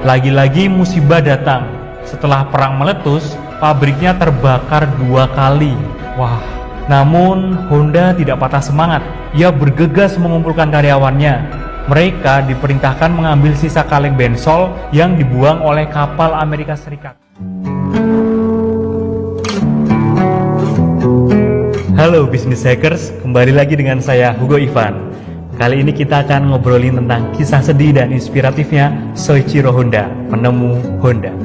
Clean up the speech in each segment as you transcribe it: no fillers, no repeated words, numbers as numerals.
Lagi-lagi musibah datang. Setelah perang meletus, pabriknya terbakar 2 kali. Wah, namun Honda tidak patah semangat. Ia bergegas mengumpulkan karyawannya. Mereka diperintahkan mengambil sisa kaleng bensol yang dibuang oleh kapal Amerika Serikat. Halo Business Hackers, kembali lagi dengan saya Hugo Ivan. Kali ini kita akan ngobrolin tentang kisah sedih dan inspiratifnya Soichiro Honda, penemu Honda.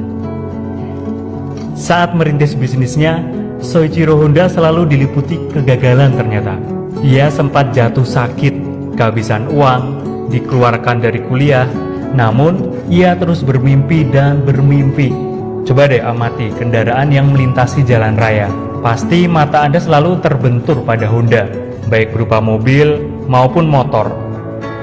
Saat merintis bisnisnya, Soichiro Honda selalu diliputi kegagalan ternyata. Ia sempat jatuh sakit, kehabisan uang, dikeluarkan dari kuliah, namun ia terus bermimpi dan bermimpi. Coba deh amati kendaraan yang melintasi jalan raya. Pasti mata Anda selalu terbentur pada Honda, baik berupa mobil maupun motor.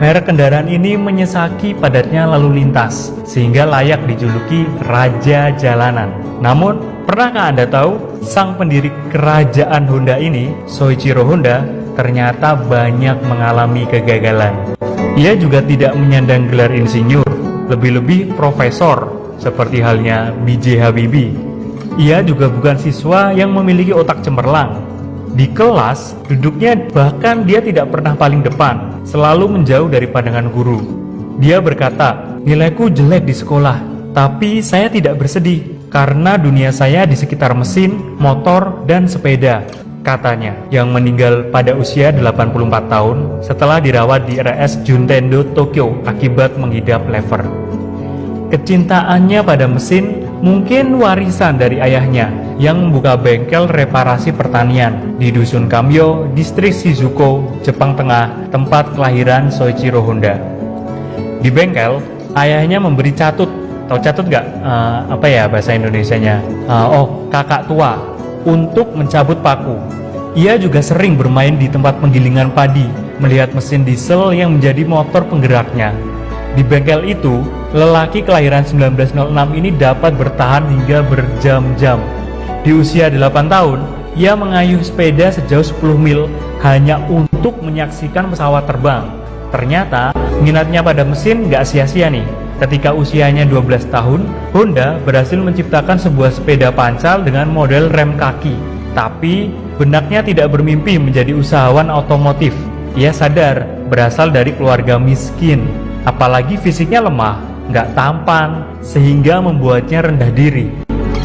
Merek kendaraan ini menyesaki padatnya lalu lintas, sehingga layak dijuluki Raja Jalanan. Namun, pernahkah Anda tahu, sang pendiri kerajaan Honda ini, Soichiro Honda, ternyata banyak mengalami kegagalan. Ia juga tidak menyandang gelar insinyur, lebih-lebih profesor, seperti halnya B.J. Habibie. Ia juga bukan siswa yang memiliki otak cemerlang. Di kelas, duduknya bahkan dia tidak pernah paling depan, selalu menjauh dari pandangan guru. Dia berkata, "Nilaiku jelek di sekolah, tapi saya tidak bersedih, karena dunia saya di sekitar mesin, motor, dan sepeda," katanya, yang meninggal pada usia 84 tahun setelah dirawat di RS Juntendo, Tokyo akibat mengidap lever. Kecintaannya pada mesin mungkin warisan dari ayahnya yang membuka bengkel reparasi pertanian di Dusun Kamyo, distrik Shizuko, Jepang Tengah, tempat kelahiran Soichiro Honda. Di bengkel, ayahnya memberi catut. Tahu catut nggak? Apa ya bahasa Indonesianya? Kakak tua, untuk mencabut paku. Ia juga sering bermain di tempat penggilingan padi, melihat mesin diesel yang menjadi motor penggeraknya. Di bengkel itu, lelaki kelahiran 1906 ini dapat bertahan hingga berjam-jam. Di usia 8 tahun, ia mengayuh sepeda sejauh 10 mil hanya untuk menyaksikan pesawat terbang. Ternyata, minatnya pada mesin nggak sia-sia nih. Ketika usianya 12 tahun, Honda berhasil menciptakan sebuah sepeda pancal dengan model rem kaki. Tapi, benaknya tidak bermimpi menjadi usahawan otomotif. Ia sadar berasal dari keluarga miskin, apalagi fisiknya lemah, nggak tampan, sehingga membuatnya rendah diri.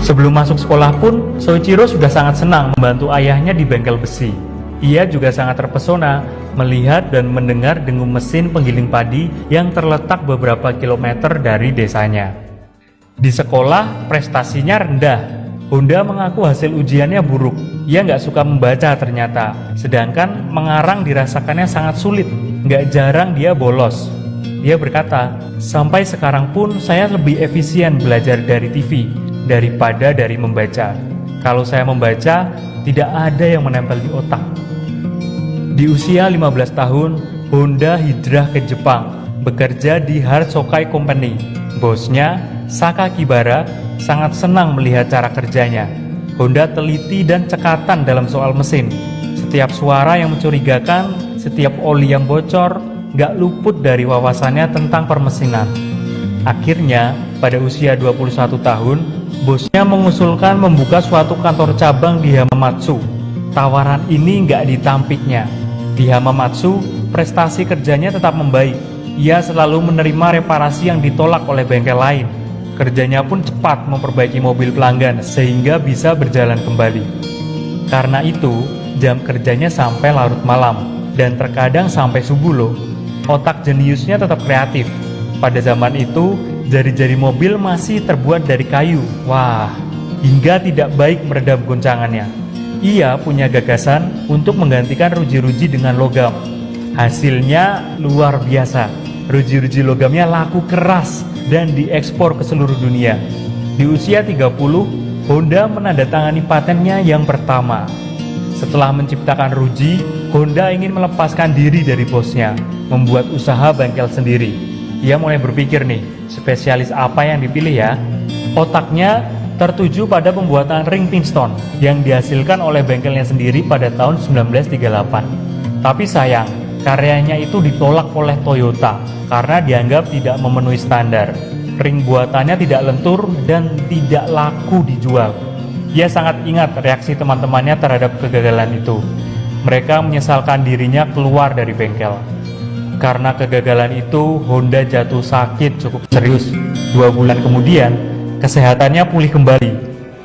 Sebelum masuk sekolah pun, Soichiro sudah sangat senang membantu ayahnya di bengkel besi. Ia juga sangat terpesona melihat dan mendengar dengung mesin penggiling padi yang terletak beberapa kilometer dari desanya. Di sekolah, prestasinya rendah. Honda mengaku hasil ujiannya buruk. Ia nggak suka membaca ternyata, sedangkan mengarang dirasakannya sangat sulit. Nggak jarang dia bolos. Dia berkata, "Sampai sekarang pun saya lebih efisien belajar dari TV daripada dari membaca. Kalau saya membaca, tidak ada yang menempel di otak." Di usia 15 tahun, Honda hijrah ke Jepang, bekerja di Hartsokai Company. Bosnya, Saka Kibara, sangat senang melihat cara kerjanya. Honda teliti dan cekatan dalam soal mesin. Setiap suara yang mencurigakan, setiap oli yang bocor, gak luput dari wawasannya tentang permesinan. Akhirnya, pada usia 21 tahun, bosnya mengusulkan membuka suatu kantor cabang di Hamamatsu. Tawaran ini gak ditampiknya. Di Hamamatsu, prestasi kerjanya tetap membaik. Ia selalu menerima reparasi yang ditolak oleh bengkel lain. Kerjanya pun cepat memperbaiki mobil pelanggan sehingga bisa berjalan kembali. Karena itu, jam kerjanya sampai larut malam dan terkadang sampai subuh loh. Otak jeniusnya tetap kreatif. Pada zaman itu, jari-jari mobil masih terbuat dari kayu. Wah, hingga tidak baik meredam goncangannya. Ia punya gagasan untuk menggantikan ruji-ruji dengan logam. Hasilnya luar biasa. Ruji-ruji logamnya laku keras dan diekspor ke seluruh dunia. Di usia 30, Honda menandatangani patennya yang pertama. Setelah menciptakan ruji, Honda ingin melepaskan diri dari bosnya, membuat usaha bengkel sendiri. Ia mulai berpikir nih, spesialis apa yang dipilih ya? Otaknya tertuju pada pembuatan ring piston yang dihasilkan oleh bengkelnya sendiri pada tahun 1938. Tapi sayang, karyanya itu ditolak oleh Toyota karena dianggap tidak memenuhi standar. Ring buatannya tidak lentur dan tidak laku dijual. Ia sangat ingat reaksi teman-temannya terhadap kegagalan itu. Mereka menyesalkan dirinya keluar dari bengkel. Karena kegagalan itu, Honda jatuh sakit cukup serius. 2 bulan kemudian, kesehatannya pulih kembali.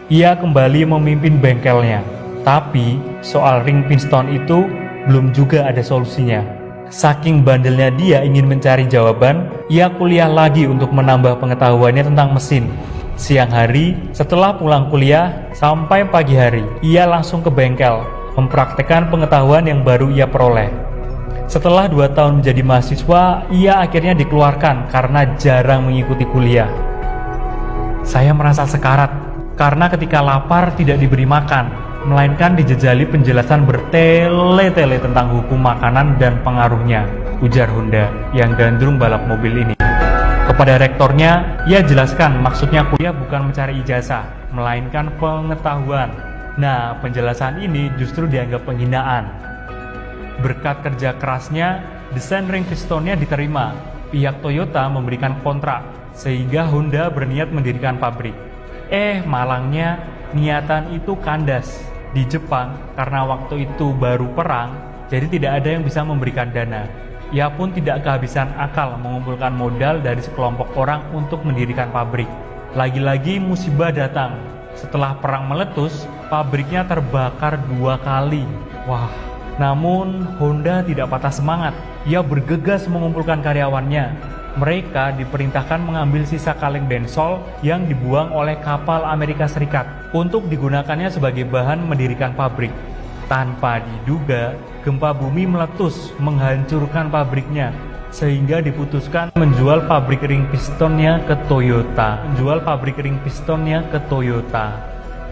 Ia kembali memimpin bengkelnya. Tapi, soal ring piston itu belum juga ada solusinya. Saking bandelnya dia ingin mencari jawaban, ia kuliah lagi untuk menambah pengetahuannya tentang mesin. Siang hari, setelah pulang kuliah, sampai pagi hari, ia langsung ke bengkel, mempraktekkan pengetahuan yang baru ia peroleh. Setelah 2 tahun menjadi mahasiswa, ia akhirnya dikeluarkan karena jarang mengikuti kuliah. Saya merasa sekarat, karena ketika lapar tidak diberi makan, melainkan dijejali penjelasan bertele-tele tentang hukum makanan dan pengaruhnya, ujar Honda yang gandrung balap mobil ini. Kepada rektornya, ia jelaskan maksudnya kuliah bukan mencari ijazah, melainkan pengetahuan. Nah, penjelasan ini justru dianggap penghinaan. Berkat kerja kerasnya, desain ring pistonnya diterima. Pihak Toyota memberikan kontrak, sehingga Honda berniat mendirikan pabrik. Malangnya, niatan itu kandas. Di Jepang, karena waktu itu baru perang, jadi tidak ada yang bisa memberikan dana. Ia pun tidak kehabisan akal mengumpulkan modal dari sekelompok orang untuk mendirikan pabrik. Lagi-lagi musibah datang. Setelah perang meletus, pabriknya terbakar 2 kali. Wah, namun Honda tidak patah semangat. Ia bergegas mengumpulkan karyawannya. Mereka diperintahkan mengambil sisa kaleng bensol yang dibuang oleh kapal Amerika Serikat untuk digunakannya sebagai bahan mendirikan pabrik. Tanpa diduga, gempa bumi meletus menghancurkan pabriknya, sehingga diputuskan menjual pabrik ring pistonnya ke Toyota.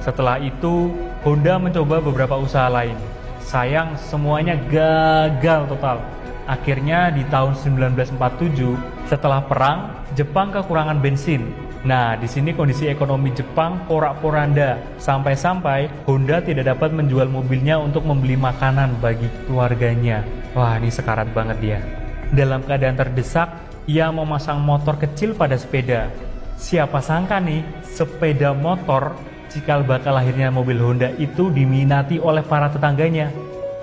Setelah itu, Honda mencoba beberapa usaha lain. Sayang, semuanya gagal total. Akhirnya di tahun 1947, setelah perang, Jepang kekurangan bensin. Nah, di sini kondisi ekonomi Jepang porak-poranda. Sampai-sampai Honda tidak dapat menjual mobilnya untuk membeli makanan bagi keluarganya. Wah, ini sekarat banget dia. Dalam keadaan terdesak, ia memasang motor kecil pada sepeda. Siapa sangka nih, sepeda motor cikal bakal lahirnya mobil Honda itu diminati oleh para tetangganya.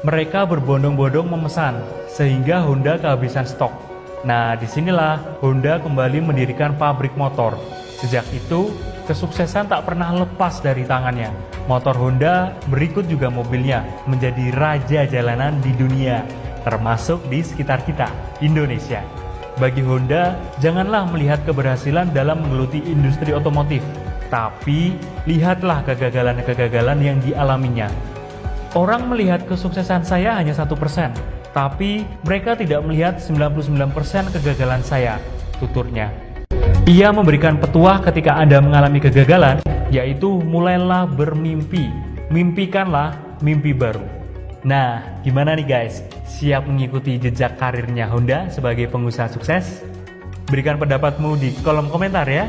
Mereka berbondong-bondong memesan, sehingga Honda kehabisan stok. Nah, disinilah Honda kembali mendirikan pabrik motor. Sejak itu, kesuksesan tak pernah lepas dari tangannya. Motor Honda berikut juga mobilnya menjadi raja jalanan di dunia, termasuk di sekitar kita, Indonesia. Bagi Honda, janganlah melihat keberhasilan dalam menggeluti industri otomotif, tapi lihatlah kegagalan-kegagalan yang dialaminya. Orang melihat kesuksesan saya hanya 1%, tapi mereka tidak melihat 99% kegagalan saya, tuturnya. Ia memberikan petuah ketika Anda mengalami kegagalan, yaitu mulailah bermimpi, mimpikanlah mimpi baru. Nah, gimana nih guys? Siap mengikuti jejak karirnya Honda sebagai pengusaha sukses? Berikan pendapatmu di kolom komentar ya.